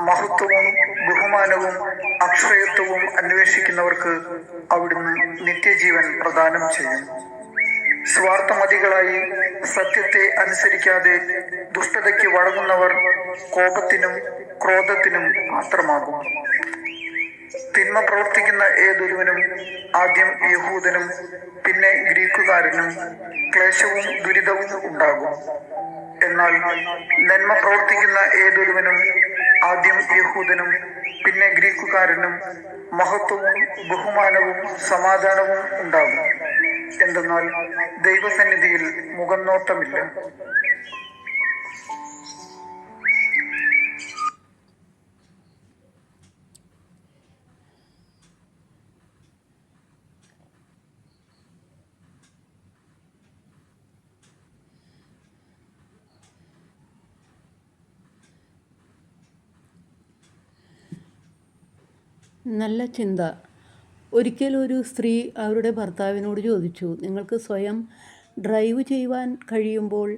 മഹത്വവും ബഹുമാനവും അക്ഷയത്വവും അന്വേഷിക്കുന്നവർക്ക് അവിടുന്ന് നിത്യജീവൻ പ്രദാനം ചെയ്യും. സ്വാർത്ഥമതികളായി സത്യത്തെ അനുസരിക്കാതെ ദുഷ്ടതയ്ക്ക് വഴങ്ങുന്നവർ കോപത്തിനും ക്രോധത്തിനും പാത്രമാകും. തിന്മ പ്രവർത്തിക്കുന്ന ഏതൊരുവനും ആദ്യം യഹൂദനും പിന്നെ ഗ്രീക്കുകാരനും ക്ലേശവും ദുരിതവും ഉണ്ടാകും. എന്നാൽ നന്മ പ്രവർത്തിക്കുന്ന ഏതൊരുവനും ആദ്യം യഹൂദനും പിന്നെ ഗ്രീക്കുകാരനും മഹത്വവും ബഹുമാനവും സമാധാനവും ഉണ്ടാകും. എന്തെന്നാൽ ദൈവസന്നിധിയിൽ മുഖംനോട്ടമില്ല. നല്ല ചിന്ത. ഒരിക്കൽ ഒരു സ്ത്രീ അവരുടെ ഭർത്താവിനോട് ചോദിച്ചു, നിങ്ങൾക്ക് സ്വയം ഡ്രൈവ് ചെയ്യുവാൻ കഴിയുമ്പോൾ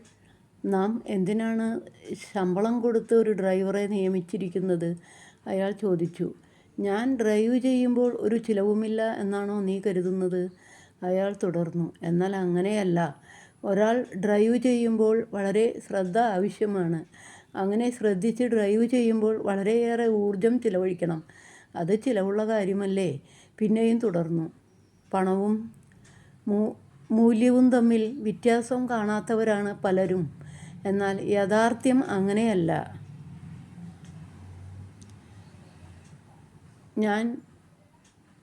നാം എന്തിനാണ് ശമ്പളം കൊടുത്ത് ഒരു ഡ്രൈവറെ നിയമിച്ചിരിക്കുന്നത്? അയാൾ ചോദിച്ചു. ഞാൻ ഡ്രൈവ് ചെയ്യുമ്പോൾ ഒരു ചിലവുമില്ല എന്നാണോ നീ കരുതുന്നത്? അയാൾ തുടർന്നു. എന്നാൽ അങ്ങനെയല്ല. ഒരാൾ ഡ്രൈവ് ചെയ്യുമ്പോൾ വളരെ ശ്രദ്ധ ആവശ്യമാണ്. അങ്ങനെ ശ്രദ്ധിച്ച് ഡ്രൈവ് ചെയ്യുമ്പോൾ വളരെയേറെ ഊർജം ചിലവഴിക്കണം. അത് ചിലവുള്ള കാര്യമല്ലേ? പിന്നെയും തുടർന്നു. പണവും മൂല്യവും തമ്മിൽ വ്യത്യാസം കാണാത്തവരാണ് പലരും. എന്നാൽ യാഥാർത്ഥ്യം അങ്ങനെയല്ല.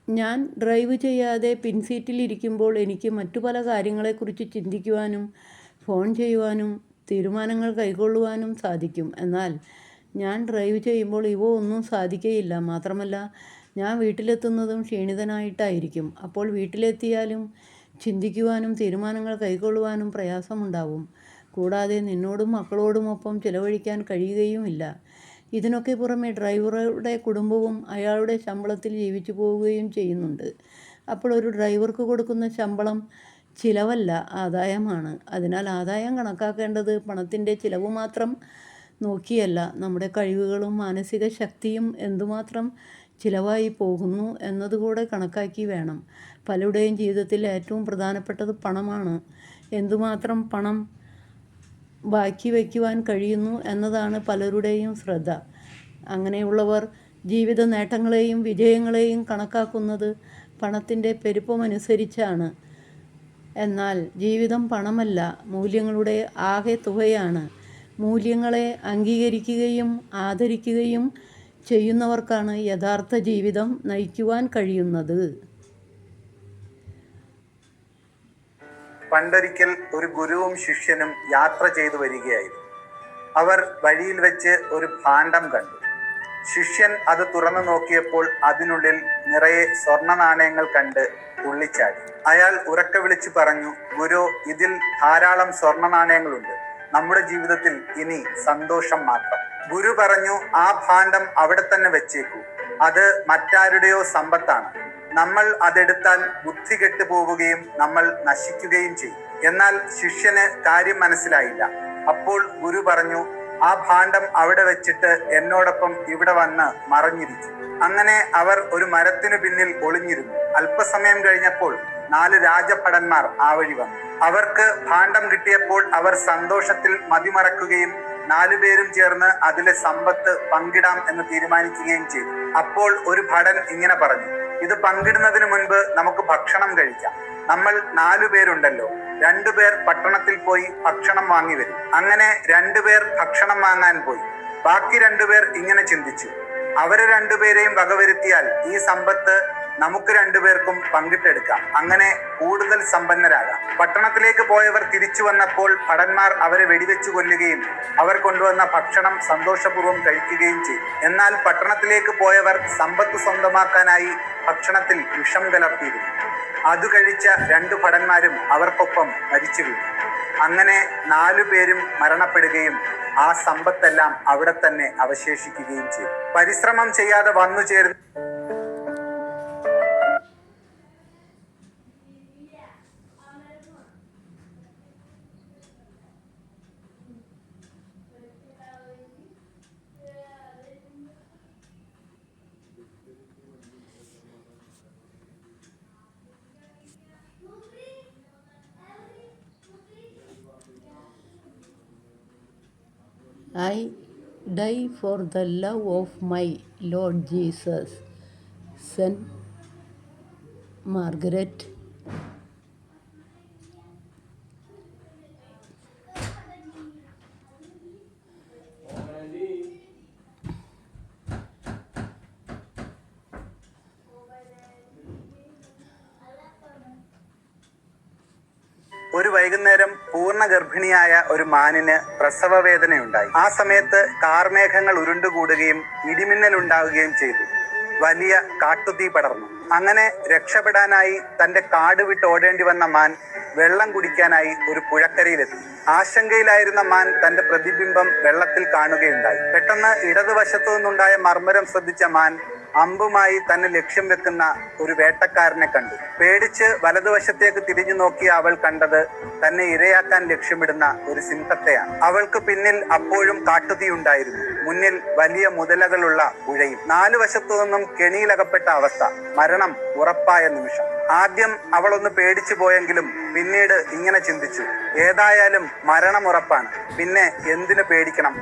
ഞാൻ ഡ്രൈവ് ചെയ്യാതെ പിൻസീറ്റിൽ ഇരിക്കുമ്പോൾ എനിക്ക് മറ്റു പല കാര്യങ്ങളെക്കുറിച്ച് ചിന്തിക്കുവാനും ഫോൺ ചെയ്യുവാനും തീരുമാനങ്ങൾ കൈക്കൊള്ളുവാനും സാധിക്കും. എന്നാൽ ഞാൻ ഡ്രൈവ് ചെയ്യുമ്പോൾ ഇവ ഒന്നും സാധിക്കുകയില്ല. മാത്രമല്ല, ഞാൻ വീട്ടിലെത്തുന്നതും ക്ഷീണിതനായിട്ടായിരിക്കും. അപ്പോൾ വീട്ടിലെത്തിയാലും ചിന്തിക്കുവാനും തീരുമാനങ്ങൾ കൈക്കൊള്ളുവാനും പ്രയാസമുണ്ടാവും. കൂടാതെ നിന്നോടും മക്കളോടുമൊപ്പം ചിലവഴിക്കാൻ കഴിയുകയുമില്ല. ഇതിനൊക്കെ പുറമെ ഡ്രൈവറുടെ കുടുംബവും അയാളുടെ ശമ്പളത്തിൽ ജീവിച്ചു പോവുകയും ചെയ്യുന്നുണ്ട്. അപ്പോൾ ഒരു ഡ്രൈവർക്ക് കൊടുക്കുന്ന ശമ്പളം ചിലവല്ല, ആദായമാണ്. അതിനാൽ ആദായം കണക്കാക്കേണ്ടത് പണത്തിൻ്റെ ചിലവ് മാത്രം നോക്കിയല്ല, നമ്മുടെ കഴിവുകളും മാനസിക ശക്തിയും എന്തുമാത്രം ചിലവായി പോകുന്നു എന്നതുകൂടെ കണക്കാക്കി വേണം. പലരുടെയും ജീവിതത്തിൽ ഏറ്റവും പ്രധാനപ്പെട്ടത് പണമാണ്. എന്തുമാത്രം പണം ബാക്കി വയ്ക്കുവാൻ കഴിയുന്നു എന്നതാണ് പലരുടെയും ശ്രദ്ധ. അങ്ങനെയുള്ളവർ ജീവിത നേട്ടങ്ങളെയും വിജയങ്ങളെയും കണക്കാക്കുന്നത് പണത്തിൻ്റെ പെരുപ്പമനുസരിച്ചാണ്. എന്നാൽ ജീവിതം പണമല്ല, മൂല്യങ്ങളുടെ ആകെ തുകയാണ്. മൂല്യങ്ങളെ അംഗീകരിക്കുകയും ആദരിക്കുകയും ചെയ്യുന്നവർക്കാണ് യഥാർത്ഥ ജീവിതം നയിക്കുവാൻ കഴിയുന്നത്. പണ്ടൊരിക്കൽ ഒരു ഗുരുവും ശിഷ്യനും യാത്ര ചെയ്തു വരികയായിരുന്നു. അവർ വഴിയിൽ വെച്ച് ഒരു ഭാണ്ഡം കണ്ടു. ശിഷ്യൻ അത് തുറന്നു നോക്കിയപ്പോൾ അതിനുള്ളിൽ നിറയെ സ്വർണ്ണ നാണയങ്ങൾ കണ്ട് തുള്ളിച്ചാടി. അയാൾ ഉറക്കെ വിളിച്ചു പറഞ്ഞു, ഗുരു, ഇതിൽ ധാരാളം സ്വർണ്ണ നാണയങ്ങളുണ്ട്. നമ്മുടെ ജീവിതത്തിൽ ഇനി സന്തോഷം മാത്രം. ഗുരു പറഞ്ഞു, ആ ഭാണ്ഡം അവിടെ തന്നെ വെച്ചേക്കൂ. അത് മറ്റാരുടെയോ സമ്പത്താണ്. നമ്മൾ അതെടുത്താൽ ബുദ്ധി കെട്ടുപോവുകയും നമ്മൾ നശിക്കുകയും ചെയ്യും. എന്നാൽ ശിഷ്യന് കാര്യം മനസ്സിലായില്ല. അപ്പോൾ ഗുരു പറഞ്ഞു, ആ ഭാണ്ഡം അവിടെ വെച്ചിട്ട് എന്നോടൊപ്പം ഇവിടെ വന്ന് മറഞ്ഞിരിക്കും. അങ്ങനെ അവർ ഒരു മരത്തിനു പിന്നിൽ ഒളിഞ്ഞിരുന്നു. അല്പസമയം കഴിഞ്ഞപ്പോൾ 4 രാജഭടന്മാർ ആ വഴി വന്നു. അവർക്ക് ഭാണ്ഡം കിട്ടിയപ്പോൾ അവർ സന്തോഷത്തിൽ മതിമറക്കുകയും 4 പേരും ചേർന്ന് അതിലെ സമ്പത്ത് പങ്കിടാം എന്ന് തീരുമാനിക്കുകയും ചെയ്തു. അപ്പോൾ ഒരു ഭടൻ ഇങ്ങനെ പറഞ്ഞു, ഇത് പങ്കിടുന്നതിന് മുൻപ് നമുക്ക് ഭക്ഷണം കഴിക്കാം. നമ്മൾ 4 പേരുണ്ടല്ലോ, 2 പേർ പട്ടണത്തിൽ പോയി ഭക്ഷണം വാങ്ങി വരും. അങ്ങനെ 2 പേർ ഭക്ഷണം വാങ്ങാൻ പോയി. ബാക്കി 2 പേർ ഇങ്ങനെ ചിന്തിച്ചു, അവരെ 2 പേരെയും വകവരുത്തിയാൽ ഈ സമ്പത്ത് നമുക്ക് 2 പേർക്കും പങ്കിട്ടെടുക്കാം. അങ്ങനെ കൂടുതൽ സമ്പന്നരാകാം. പട്ടണത്തിലേക്ക് പോയവർ തിരിച്ചു വന്നപ്പോൾ ഭടന്മാർ അവരെ വെടിവെച്ചു കൊല്ലുകയും അവർ കൊണ്ടുവന്ന ഭക്ഷണം സന്തോഷപൂർവ്വം കഴിക്കുകയും ചെയ്തു. എന്നാൽ പട്ടണത്തിലേക്ക് പോയവർ സമ്പത്ത് സ്വന്തമാക്കാനായി ഭക്ഷണത്തിൽ വിഷം കലർത്തിയിരുന്നു. അത് കഴിച്ച 2 ഭടന്മാരും അവർക്കൊപ്പം മരിച്ചു വീണു. അങ്ങനെ 4 പേരും മരണപ്പെടുകയും ആ സമ്പത്തെല്ലാം അവിടെ തന്നെ അവശേഷിക്കുകയും ചെയ്തു. പരിശ്രമം ചെയ്യാതെ വന്നു ചേർന്ന് I die for the love of my Lord Jesus. Saint Margaret. ഒരു വൈകുന്നേരം പൂർണ്ണ ഗർഭിണിയായ ഒരു മാനിന് പ്രസവ വേദനയുണ്ടായി. ആ സമയത്ത് കാർമേഘങ്ങൾ ഉരുണ്ടുകൂടുകയും ഇടിമിന്നൽ ഉണ്ടാവുകയും ചെയ്തു. വലിയ കാട്ടുതീ പടർന്നു. അങ്ങനെ രക്ഷപ്പെടാനായി തന്റെ കാട് വിട്ട് ഓടേണ്ടി വന്ന മാൻ വെള്ളം കുടിക്കാനായി ഒരു പുഴക്കരയിലെത്തി. ആശങ്കയിലായിരുന്ന മാൻ തന്റെ പ്രതിബിംബം വെള്ളത്തിൽ കാണുകയുണ്ടായി. പെട്ടെന്ന് ഇടതുവശത്തു നിന്നുണ്ടായ മർമ്മരം ശ്രദ്ധിച്ച മാൻ അമ്പുമായി തന്നെ ലക്ഷ്യം വെക്കുന്ന ഒരു വേട്ടക്കാരനെ കണ്ടു. പേടിച്ച് വലതുവശത്തേക്ക് തിരിഞ്ഞു നോക്കിയ അവൾ കണ്ടത് തന്നെ ഇരയാക്കാൻ ലക്ഷ്യമിടുന്ന ഒരു സിംഹത്തെയാണ്. അവൾക്ക് പിന്നിൽ അപ്പോഴും കാട്ടുതീ ഉണ്ടായിരുന്നു. മുന്നിൽ വലിയ മുതലകളുള്ള പുഴയും. 4 വശത്തു നിന്നും കെണിയിലകപ്പെട്ട അവസ്ഥ. മരണം ഉറപ്പായ നിമിഷം. ആദ്യം അവളൊന്ന് പേടിച്ചു പോയെങ്കിലും പിന്നീട് ഇങ്ങനെ ചിന്തിച്ചു, ഏതായാലും മരണം ഉറപ്പാണ്, പിന്നെ എന്തിനു പേടിക്കണം,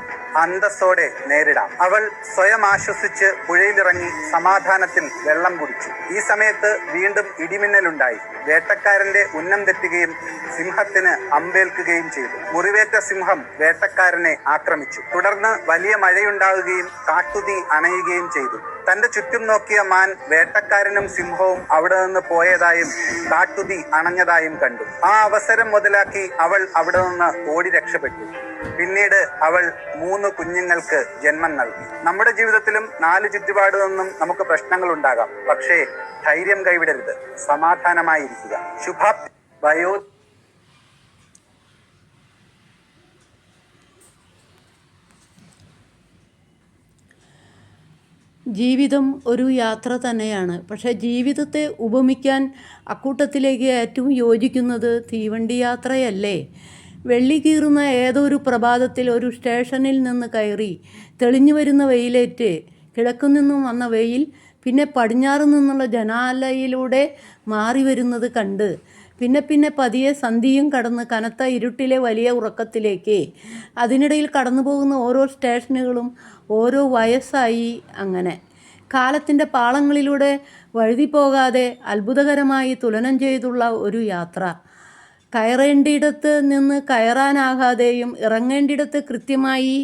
അന്തസ്സോടെ നേരിടാം. അവൾ സ്വയം ആശ്വസിച്ച് പുഴയിലിറങ്ങി സമാധാനത്തിൽ വെള്ളം കുടിച്ചു. ഈ സമയത്ത് വീണ്ടും ഇടിമിന്നലുണ്ടായി. വേട്ടക്കാരന്റെ ഉന്നം തെറ്റുകയും സിംഹത്തിന് അമ്പേൽക്കുകയും ചെയ്തു. മുറിവേറ്റ സിംഹം വേട്ടക്കാരനെ ആക്രമിച്ചു. തുടർന്ന് വലിയ മഴയുണ്ടാവുകയും കാട്ടുതീ അണയുകയും ചെയ്തു. തന്റെ ചുറ്റും നോക്കിയ മാൻ വേട്ടക്കാരനും സിംഹവും അവിടെ നിന്ന് പോയതായും കാട്ടുതീ അണഞ്ഞതായും കണ്ടു. ആ അവസരം മുതലാക്കി അവൾ അവിടെ നിന്ന് ഓടി രക്ഷപ്പെട്ടു. പിന്നീട് അവൾ 3 കുഞ്ഞുങ്ങൾക്ക് ജന്മം നൽകി. നമ്മുടെ ജീവിതത്തിലും 4 ചുറ്റുപാട് നിന്നും നമുക്ക് പ്രശ്നങ്ങൾ ഉണ്ടാകാം. പക്ഷേ ധൈര്യം കൈവിടരുത്, സമാധാനമായിരിക്കുക. ശുഭാപ്തി വയോ ജീവിതം ഒരു യാത്ര തന്നെയാണ്. പക്ഷേ ജീവിതത്തെ ഉപമിക്കാൻ അക്കൂട്ടത്തിലേക്ക് ഏറ്റവും യോജിക്കുന്നത് തീവണ്ടി യാത്രയല്ലേ? വെള്ളി കീറുന്ന ഏതൊരു പ്രഭാതത്തിൽ ഒരു സ്റ്റേഷനിൽ നിന്ന് കയറി തെളിഞ്ഞു വരുന്ന വെയിലേറ്റ് കിഴക്കു നിന്നും വന്ന വെയിൽ പിന്നെ പടിഞ്ഞാറ് നിന്നുള്ള ജനാലയിലൂടെ മാറി വരുന്നത് കണ്ട് പിന്നെ പതിയെ സന്ധിയും കടന്ന് കനത്ത ഇരുട്ടിലെ വലിയ ഉറക്കത്തിലേക്ക്. അതിനിടയിൽ കടന്നു പോകുന്ന ഓരോ സ്റ്റേഷനുകളും ഓരോ വയസ്സായി. അങ്ങനെ കാലത്തിൻ്റെ പാളങ്ങളിലൂടെ വഴുതിപ്പോകാതെ അത്ഭുതകരമായി തുലനം ചെയ്തുള്ള ഒരു യാത്ര. കയറേണ്ടിയിടത്ത് നിന്ന് കയറാനാകാതെയും ഇറങ്ങേണ്ടിയിടത്ത് കൃത്യമായി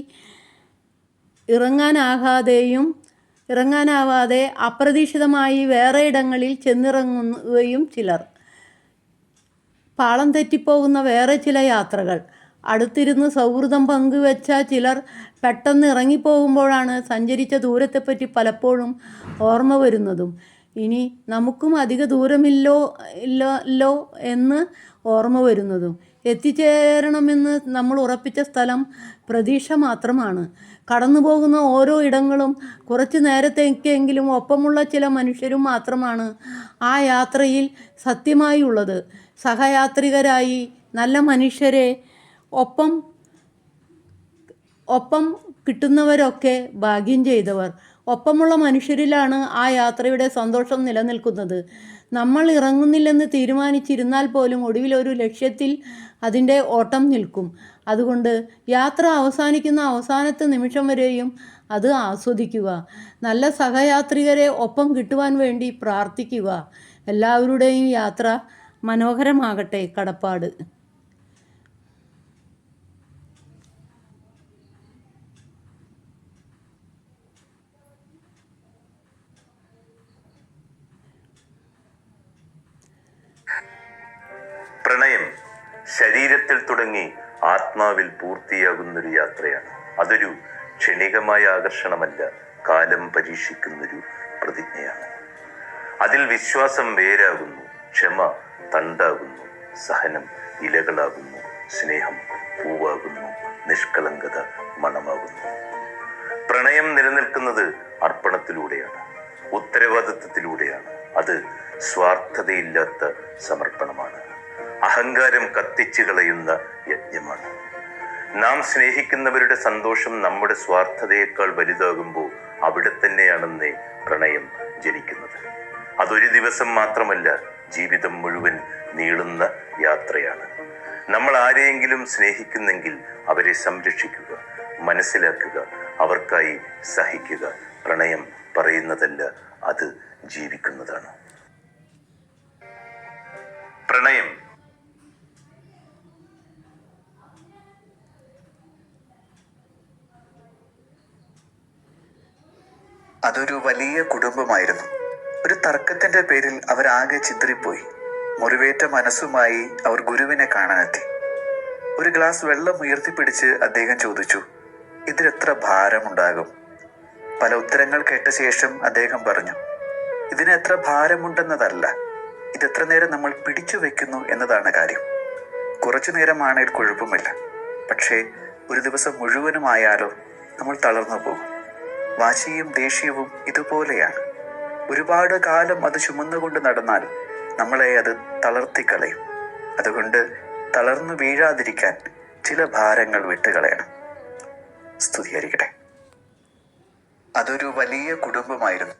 ഇറങ്ങാനാവാതെ അപ്രതീക്ഷിതമായി വേറെ ഇടങ്ങളിൽ ചെന്നിറങ്ങുകയും ചിലർ. പാളം തെറ്റിപ്പോകുന്ന വേറെ ചില യാത്രകൾ. അടുത്തിരുന്ന് സൗഹൃദം പങ്കുവെച്ച ചിലർ പെട്ടെന്ന് ഇറങ്ങിപ്പോകുമ്പോഴാണ് സഞ്ചരിച്ച ദൂരത്തെപ്പറ്റി പലപ്പോഴും ഓർമ്മ വരുന്നതും ഇനി നമുക്കും അധിക ദൂരമില്ലോ എന്ന് ഓർമ്മ വരുന്നതും. എത്തിച്ചേരണമെന്ന് നമ്മൾ ഉറപ്പിച്ച സ്ഥലം പ്രതീക്ഷ മാത്രമാണ്. കടന്നു പോകുന്ന ഓരോ ഇടങ്ങളും കുറച്ചു നേരത്തേക്കെങ്കിലും ഒപ്പമുള്ള ചില മനുഷ്യരും മാത്രമാണ് ആ യാത്രയിൽ സത്യമായി ഉള്ളത്. സഹയാത്രികരായി നല്ല മനുഷ്യരെ ഒപ്പം കിട്ടുന്നവരൊക്കെ ഭാഗ്യം ചെയ്തവർ. ഒപ്പമുള്ള മനുഷ്യരിലാണ് ആ യാത്രയുടെ സന്തോഷം നിലനിൽക്കുന്നത്. നമ്മൾ ഇറങ്ങുന്നില്ലെന്ന് തീരുമാനിച്ചിരുന്നാൽ പോലും ഒടുവിൽ ഒരു ലക്ഷ്യത്തിൽ അതിൻ്റെ ഓട്ടം നിൽക്കും. അതുകൊണ്ട് യാത്ര അവസാനിക്കുന്ന അവസാനത്തെ നിമിഷം വരെയും അത് ആസ്വദിക്കുക. നല്ല സഹയാത്രികരെ ഒപ്പം കിട്ടുവാൻ വേണ്ടി പ്രാർത്ഥിക്കുക. എല്ലാവരുടെയും യാത്ര മനോഹരമാകട്ടെ. കടപ്പാട്. പ്രണയം ശരീരത്തിൽ തുടങ്ങി ആത്മാവിൽ പൂർത്തിയാകുന്നൊരു യാത്രയാണ്. അതൊരു ക്ഷണികമായ ആകർഷണമല്ല, കാലം പരീക്ഷിക്കുന്നൊരു പ്രതിജ്ഞയാണ്. അതിൽ വിശ്വാസം വേരാകുന്നു, ക്ഷമ തണ്ടാകുന്നു, സഹനം ഇലകളാകുന്നു, സ്നേഹം പൂവാകുന്നു, നിഷ്കളങ്കത മണമാകുന്നു. പ്രണയം നിലനിൽക്കുന്നത് അർപ്പണത്തിലൂടെയാണ്, ഉത്തരവാദിത്വത്തിലൂടെയാണ്. അത് സ്വാർത്ഥതയില്ലാത്ത സമർപ്പണമാണ്. അഹങ്കാരം കത്തിച്ചു കളയുന്ന യജ്ഞമാണ്. നാം സ്നേഹിക്കുന്നവരുടെ സന്തോഷം നമ്മുടെ സ്വാർത്ഥതയേക്കാൾ വലുതാകുമ്പോൾ അവിടെ തന്നെയാണെന്നേ പ്രണയം ജനിക്കുന്നത്. അതൊരു ദിവസം മാത്രമല്ല, ജീവിതം മുഴുവൻ നീളുന്ന യാത്രയാണ്. നമ്മൾ ആരെയെങ്കിലും സ്നേഹിക്കുന്നെങ്കിൽ അവരെ സംരക്ഷിക്കുക. മനസ്സിലാക്കുക, അവർക്കായി സഹിക്കുക. പ്രണയം പറയുന്നതല്ല, അത് ജീവിക്കുന്നതാണ്. പ്രണയം അതൊരു വലിയ കുടുംബമായിരുന്നു. ഒരു തർക്കത്തിന്റെ പേരിൽ അവരാകെ ചിതറിപ്പോയി. മുറിവേറ്റ മനസ്സുമായി അവർ ഗുരുവിനെ കാണാനെത്തി. ഒരു ഗ്ലാസ് വെള്ളം ഉയർത്തിപ്പിടിച്ച് അദ്ദേഹം ചോദിച്ചു, ഇതിലെത്ര ഭാരമുണ്ടാകും? പല ഉത്തരങ്ങൾ കേട്ട ശേഷം അദ്ദേഹം പറഞ്ഞു, ഇതിന് എത്ര ഭാരമുണ്ടെന്നതല്ല, ഇതെത്ര നേരം നമ്മൾ പിടിച്ചു വെക്കുന്നു എന്നതാണ് കാര്യം. കുറച്ചു നേരമാണെങ്കിൽ കുഴപ്പമില്ല, പക്ഷേ ഒരു ദിവസം മുഴുവനുമായാലോ നമ്മൾ തളർന്നു പോകും. വാശിയും ദേഷ്യവും ഇതുപോലെയാണ്. ഒരുപാട് കാലം അത് ചുമന്നുകൊണ്ട് നടന്നാൽ നമ്മളെ അത് തളർത്തിക്കളയും. അതുകൊണ്ട് തളർന്നു വീഴാതിരിക്കാൻ ചില ഭാരങ്ങൾ വിട്ടുകളയണം. സ്തുതിയായിരിക്കട്ടെ. അതൊരു വലിയ കുടുംബമായിരുന്നു.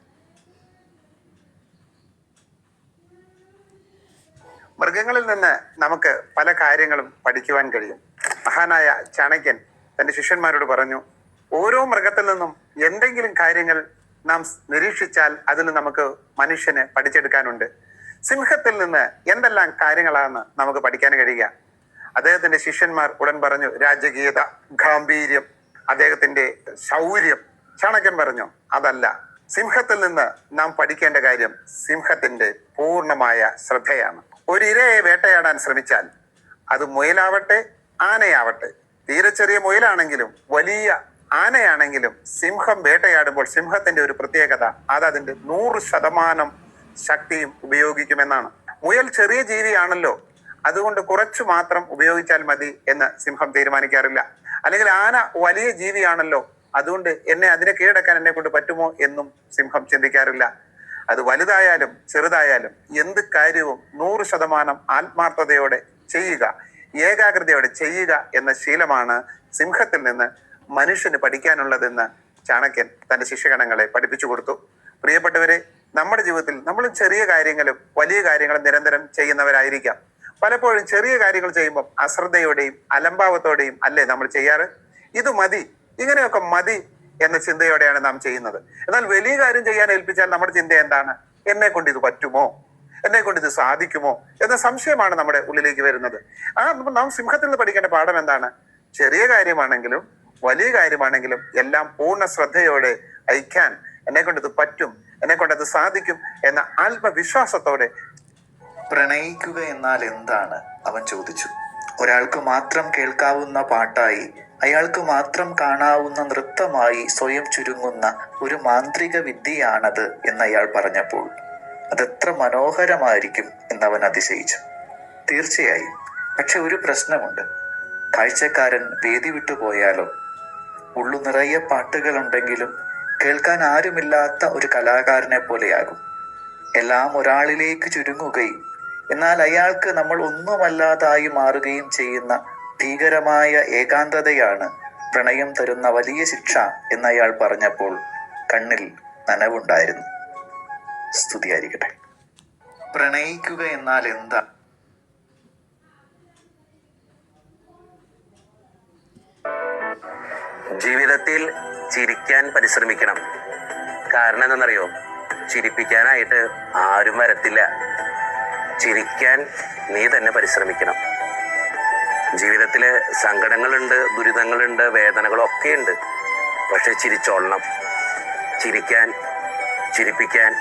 മൃഗങ്ങളിൽ നിന്ന് നമുക്ക് പല കാര്യങ്ങളും പഠിക്കുവാൻ കഴിയും. മഹാനായ ചാണക്യൻ തന്റെ ശിഷ്യന്മാരോട് പറഞ്ഞു, ഓരോ മൃഗത്തിൽ നിന്നും എന്തെങ്കിലും കാര്യങ്ങൾ നാം നിരീക്ഷിച്ചാൽ അതിൽ നമുക്ക് മനുഷ്യന് പഠിച്ചെടുക്കാനുണ്ട്. സിംഹത്തിൽ നിന്ന് എന്തെല്ലാം കാര്യങ്ങളാണ് നമുക്ക് പഠിക്കാൻ കഴിയുക? അദ്ദേഹത്തിന്റെ ശിഷ്യന്മാർ ഉടൻ പറഞ്ഞു, രാജകീയത, ഗാംഭീര്യം, അദ്ദേഹത്തിന്റെ ശൗര്യം. ചാണക്യൻ പറഞ്ഞു, അതല്ല, സിംഹത്തിൽ നിന്ന് നാം പഠിക്കേണ്ട കാര്യം സിംഹത്തിന്റെ പൂർണ്ണമായ ശ്രദ്ധയാണ്. ഒരു ഇരയെ വേട്ടയാടാൻ ശ്രമിച്ചാൽ അത് മുയലാവട്ടെ ആനയാവട്ടെ, തീരെ ചെറിയ മുയലാണെങ്കിലും വലിയ ആനയാണെങ്കിലും സിംഹം വേട്ടയാടുമ്പോൾ സിംഹത്തിന്റെ ഒരു പ്രത്യേകത, അത് അതിന്റെ 100% ശക്തിയും ഉപയോഗിക്കുമെന്നാണ്. മുയൽ ചെറിയ ജീവിയാണല്ലോ, അതുകൊണ്ട് കുറച്ചു മാത്രം ഉപയോഗിച്ചാൽ മതി എന്ന് സിംഹം തീരുമാനിക്കാറില്ല. അല്ലെങ്കിൽ ആന വലിയ ജീവിയാണല്ലോ, അതുകൊണ്ട് അതിനെ കീഴടക്കാൻ എന്നെ കൊണ്ട് പറ്റുമോ എന്നും സിംഹം ചിന്തിക്കാറില്ല. അത് വലുതായാലും ചെറുതായാലും എന്ത് കാര്യവും 100% ആത്മാർത്ഥതയോടെ ചെയ്യുക, ഏകാഗ്രതയോടെ ചെയ്യുക എന്ന ശീലമാണ് സിംഹത്തിൽ നിന്ന് മനുഷ്യന് പഠിക്കാനുള്ളതെന്ന് ചാണക്യൻ തന്റെ ശിഷ്യഗണങ്ങളെ പഠിപ്പിച്ചു കൊടുത്തു. പ്രിയപ്പെട്ടവരെ, നമ്മുടെ ജീവിതത്തിൽ നമ്മൾ ചെറിയ കാര്യങ്ങളും വലിയ കാര്യങ്ങളും നിരന്തരം ചെയ്യുന്നവരായിരിക്കാം. പലപ്പോഴും ചെറിയ കാര്യങ്ങൾ ചെയ്യുമ്പോൾ അശ്രദ്ധയോടെയും അലംഭാവത്തോടെയും അല്ലേ നമ്മൾ ചെയ്യാറ്? ഇത് മതി, ഇങ്ങനെയൊക്കെ മതി എന്ന ചിന്തയോടെയാണ് നാം ചെയ്യുന്നത്. എന്നാൽ വലിയ കാര്യം ചെയ്യാൻ ഏൽപ്പിച്ചാൽ നമ്മുടെ ചിന്ത എന്താണ്? എന്നെ കൊണ്ട് ഇത് പറ്റുമോ, എന്നെ കൊണ്ട് ഇത് സാധിക്കുമോ എന്ന സംശയമാണ് നമ്മുടെ ഉള്ളിലേക്ക് വരുന്നത്. നാം സിംഹത്തിൽ നിന്ന് പഠിക്കേണ്ട പാഠം എന്താണ്? ചെറിയ കാര്യമാണെങ്കിലും വലിയ കാര്യമാണെങ്കിലും എല്ലാം പൂർണ്ണ ശ്രദ്ധയോടെ അയക്കാൻ, എന്നെ കൊണ്ട് ഇത് പറ്റും, എന്നെ കൊണ്ട് അത് സാധിക്കും എന്ന ആത്മവിശ്വാസത്തോടെ. പ്രണയിക്കുക എന്നാൽ എന്താണ്? അവൻ ചോദിച്ചു. ഒരാൾക്ക് മാത്രം കേൾക്കാവുന്ന പാട്ടായി, അയാൾക്ക് മാത്രം കാണാവുന്ന നൃത്തമായി സ്വയം ചുരുങ്ങുന്ന ഒരു മാന്ത്രിക വിദ്യയാണത് എന്ന് അയാൾ പറഞ്ഞപ്പോൾ അതെത്ര മനോഹരമായിരിക്കും എന്നവൻ അതിശയിച്ചു. തീർച്ചയായും. പക്ഷെ ഒരു പ്രശ്നമുണ്ട്. കാഴ്ചക്കാരൻ വേദി വിട്ടു പോയാലോ? ഉള്ളു നിറയെ പാട്ടുകളുണ്ടെങ്കിലും കേൾക്കാൻ ആരുമില്ലാത്ത ഒരു കലാകാരനെ പോലെയാകും. എല്ലാം ഒരാളിലേക്ക് ചുരുങ്ങുകയും എന്നാൽ അയാൾക്ക് നമ്മൾ ഒന്നുമല്ലാതായി മാറുകയും ചെയ്യുന്ന ഭീകരമായ ഏകാന്തതയാണ് പ്രണയം തരുന്ന വലിയ ശിക്ഷ എന്നയാൾ പറഞ്ഞപ്പോൾ കണ്ണിൽ നനവുണ്ടായിരുന്നു. സ്തുതിയായിരിക്കട്ടെ. പ്രണയിക്കുക എന്നാൽ എന്താ? ജീവിതത്തിൽ ചിരിക്കാൻ പരിശ്രമിക്കണം. കാരണം എന്താണെന്നറിയോ? ചിരിപ്പിക്കാനായിട്ട് ആരും വരത്തില്ല. ചിരിക്കാൻ നീ തന്നെ പരിശ്രമിക്കണം. ജീവിതത്തില് സങ്കടങ്ങളുണ്ട്, ദുരിതങ്ങളുണ്ട്, വേദനകളൊക്കെ ഉണ്ട്. പക്ഷെ ചിരിച്ചോളണം. ചിരിപ്പിക്കാൻ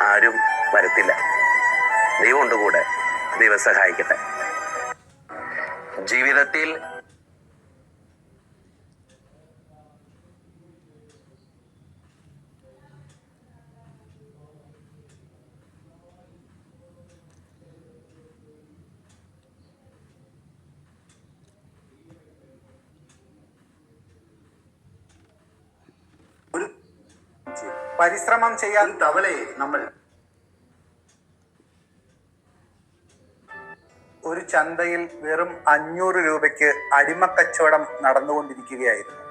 ആരും വരത്തില്ല. ദൈവം ഉണ്ട് കൂടെ. ദൈവം സഹായിക്കട്ടെ. ജീവിതത്തിൽ പരിശ്രമം ചെയ്യാൻ തവളയെ നമ്മൾ ഒരു ചന്തയിൽ വെറും 500 രൂപയ്ക്ക് അടിമക്കച്ചവടം നടന്നുകൊണ്ടിരിക്കുകയായിരുന്നു.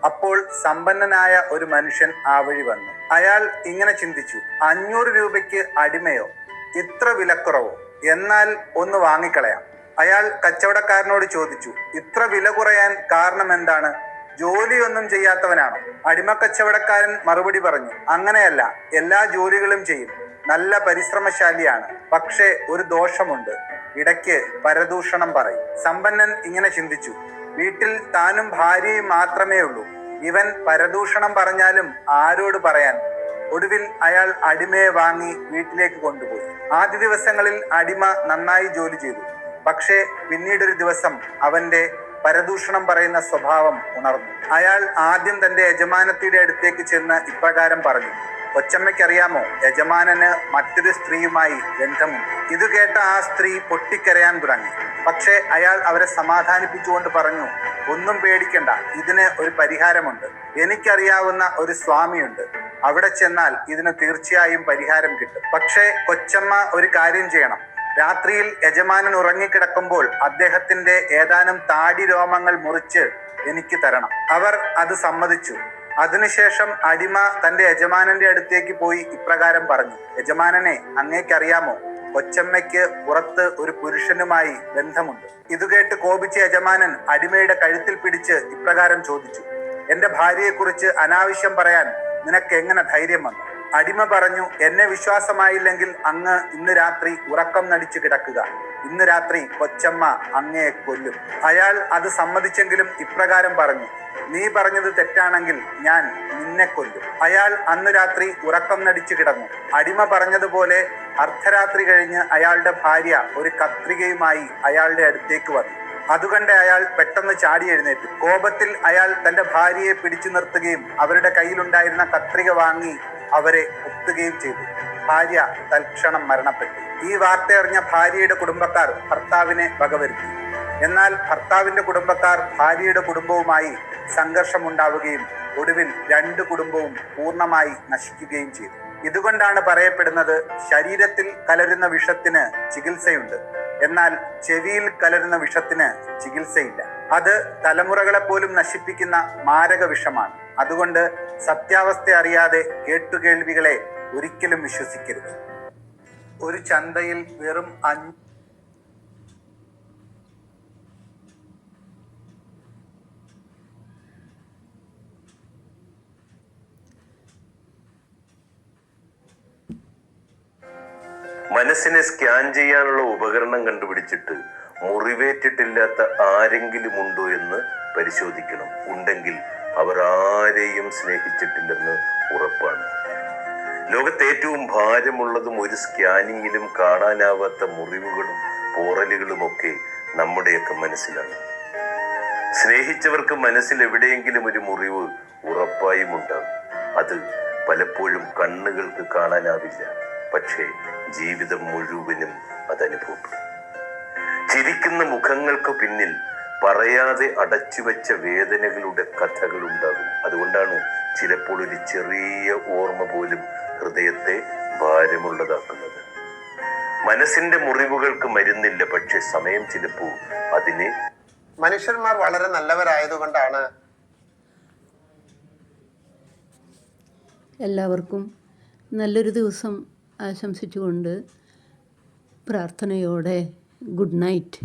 അപ്പോൾ സമ്പന്നനായ ഒരു മനുഷ്യൻ ആ വഴി വന്നു. അയാൾ ഇങ്ങനെ ചിന്തിച്ചു, 500 രൂപയ്ക്ക് അടിമയോ, ഇത്ര വിലക്കുറവോ, എന്നാൽ ഒന്ന് വാങ്ങിക്കളയാം. അയാൾ കച്ചവടക്കാരനോട് ചോദിച്ചു, ഇത്ര വില കുറയാൻ കാരണം എന്താണ്? ജോലിയൊന്നും ചെയ്യാത്തവനാണോ? അടിമക്കച്ചവടക്കാരൻ മറുപടി പറഞ്ഞു, അങ്ങനെയല്ല, എല്ലാ ജോലികളും ചെയ്യും. നല്ല പരിശ്രമശാലിയാണ്. പക്ഷേ ഒരു ദോഷമുണ്ട്, ഇടയ്ക്ക് പരദൂഷണം പറയും. സമ്പന്നൻ ഇങ്ങനെ ചിന്തിച്ചു, വീട്ടിൽ താനും ഭാര്യയും മാത്രമേ ഉള്ളൂ. ഇവൻ പരദൂഷണം പറഞ്ഞാലും ആരോട് പറയാൻ? ഒടുവിൽ അയാൾ അടിമയെ വാങ്ങി വീട്ടിലേക്ക് കൊണ്ടുപോയി. ആദ്യ ദിവസങ്ങളിൽ അടിമ നന്നായി ജോലി ചെയ്തു. പക്ഷേ പിന്നീടൊരു ദിവസം അവന്റെ പരദൂഷണം പറയുന്ന സ്വഭാവം ഉണർന്നു. അയാൾ ആദ്യം തന്റെ യജമാനത്തിയുടെ അടുത്തേക്ക് ചെന്ന് ഇപ്രകാരം പറഞ്ഞു, കൊച്ചമ്മയ്ക്കറിയാമോ, യജമാനന് മറ്റൊരു സ്ത്രീയുമായി ബന്ധമുണ്ട്. ഇത് കേട്ട ആ സ്ത്രീ പൊട്ടിക്കരയാൻ തുടങ്ങി. പക്ഷേ അയാൾ അവരെ സമാധാനിപ്പിച്ചുകൊണ്ട് പറഞ്ഞു, ഒന്നും പേടിക്കണ്ട, ഇതിന് ഒരു പരിഹാരമുണ്ട്. എനിക്കറിയാവുന്ന ഒരു സ്വാമിയുണ്ട്. അവിടെ ചെന്നാൽ ഇതിന് തീർച്ചയായും പരിഹാരം കിട്ടും. പക്ഷേ കൊച്ചമ്മ ഒരു കാര്യം ചെയ്യണം. രാത്രിയിൽ യജമാനൻ ഉറങ്ങിക്കിടക്കുമ്പോൾ അദ്ദേഹത്തിന്റെ ഏതാനും താടി രോമങ്ങൾ മുറിച്ച് എനിക്ക് തരണം. അവർ അത് സമ്മതിച്ചു. അതിനുശേഷം അടിമ തന്റെ യജമാനന്റെ അടുത്തേക്ക് പോയി ഇപ്രകാരം പറഞ്ഞു, യജമാനനെ, അങ്ങേക്കറിയാമോ, കൊച്ചമ്മയ്ക്ക് പുറത്ത് ഒരു പുരുഷനുമായി ബന്ധമുണ്ട്. ഇത് കേട്ട് കോപിച്ച യജമാനൻ അടിമയുടെ കഴുത്തിൽ പിടിച്ച് ഇപ്രകാരം ചോദിച്ചു, എന്റെ ഭാര്യയെക്കുറിച്ച് അനാവശ്യം പറയാൻ നിനക്ക് എങ്ങനെ ധൈര്യം വന്നു? അടിമ പറഞ്ഞു, എന്നെ വിശ്വാസമായില്ലെങ്കിൽ അങ്ങ് ഇന്ന് രാത്രി ഉറക്കം നടിച്ചു കിടക്കുക. ഇന്ന് രാത്രി കൊച്ചമ്മ അങ്ങയെ കൊല്ലും. അയാൾ അത് സമ്മതിച്ചെങ്കിലും ഇപ്രകാരം പറഞ്ഞു, നീ പറഞ്ഞത് തെറ്റാണെങ്കിൽ ഞാൻ നിന്നെ കൊല്ലും. അയാൾ അന്ന് രാത്രി ഉറക്കം നടിച്ചു കിടന്നു. അടിമ പറഞ്ഞതുപോലെ അർദ്ധരാത്രി കഴിഞ്ഞ് അയാളുടെ ഭാര്യ ഒരു കത്രികയുമായി അയാളുടെ അടുത്തേക്ക് വന്നു. അതുകണ്ട് അയാൾ പെട്ടെന്ന് ചാടി എഴുന്നേറ്റു. കോപത്തിൽ അയാൾ തന്റെ ഭാര്യയെ പിടിച്ചു നിർത്തുകയും അവരുടെ കയ്യിലുണ്ടായിരുന്ന കത്രിക വാങ്ങി അവരെ കുത്തുകയും ചെയ്തു. ഭാര്യ തൽക്ഷണം മരണപ്പെട്ടു. ഈ വാർത്തയറിഞ്ഞ ഭാര്യയുടെ കുടുംബക്കാർ ഭർത്താവിനെ വകവരുത്തി. എന്നാൽ ഭർത്താവിന്റെ കുടുംബക്കാർ ഭാര്യയുടെ കുടുംബവുമായി സംഘർഷമുണ്ടാവുകയും ഒടുവിൽ രണ്ട് കുടുംബവും പൂർണ്ണമായി നശിക്കുകയും ചെയ്തു. ഇതുകൊണ്ടാണ് പറയപ്പെടുന്നത്, ശരീരത്തിൽ കലരുന്ന വിഷത്തിന് ചികിത്സയുണ്ട്, എന്നാൽ ചെവിയിൽ കലരുന്ന വിഷത്തിന് ചികിത്സയില്ല. അത് തലമുറകളെ പോലും നശിപ്പിക്കുന്ന മാരക വിഷമാണ്. അതുകൊണ്ട് സത്യാവസ്ഥ അറിയാതെ കേട്ടുകേൾവികളെ ഒരിക്കലും വിശ്വസിക്കരുത്. ഒരു ചന്തയിൽ വെറും മനസ്സിനെ സ്കാൻ ചെയ്യാനുള്ള ഉപകരണം കണ്ടുപിടിച്ചിട്ട് മുറിവേറ്റിട്ടില്ലാത്ത ആരെങ്കിലും ഉണ്ടോ എന്ന് പരിശോധിക്കണം. ഉണ്ടെങ്കിൽ അവർ ആരെയും സ്നേഹിച്ചിട്ടില്ലെന്ന് ഉറപ്പാണ്. ലോകത്ത് ഏറ്റവും ഭാരമുള്ളതും ഒരു സ്കാനിങ്ങിലും കാണാനാവാത്ത മുറിവുകളും പോറലുകളുമൊക്കെ നമ്മുടെയൊക്കെ മനസ്സിലാണ്. സ്നേഹിച്ചവർക്ക് മനസ്സിൽ എവിടെയെങ്കിലും ഒരു മുറിവ് ഉറപ്പായും ഉണ്ടാകും. അത് പലപ്പോഴും കണ്ണുകൾക്ക് കാണാനാവില്ല, പക്ഷേ ജീവിതം മുഴുവനും അതനുഭവപ്പെടും. ചിരിക്കുന്ന മുഖങ്ങൾക്ക് പിന്നിൽ പറയാതെ അടച്ചുവെച്ച വേദനകളുടെ കഥകളുണ്ടാകും. അതുകൊണ്ടാണ് ചിലപ്പോൾ ഒരു ചെറിയ ഓർമ്മ പോലും ഹൃദയത്തെ ഭാരമുള്ളതാക്കുന്നത്. മനസ്സിന്റെ മുറിവുകൾക്ക് മരുന്നില്ല, പക്ഷെ സമയം ചിലപ്പോൾ അതിനെ. മനുഷ്യന്മാർ വളരെ നല്ലവരായതുകൊണ്ടാണ് എല്ലാവർക്കും നല്ലൊരു ദിവസം ആശംസിച്ചുകൊണ്ട് പ്രാർത്ഥനയോടെ ഗുഡ് നൈറ്റ്.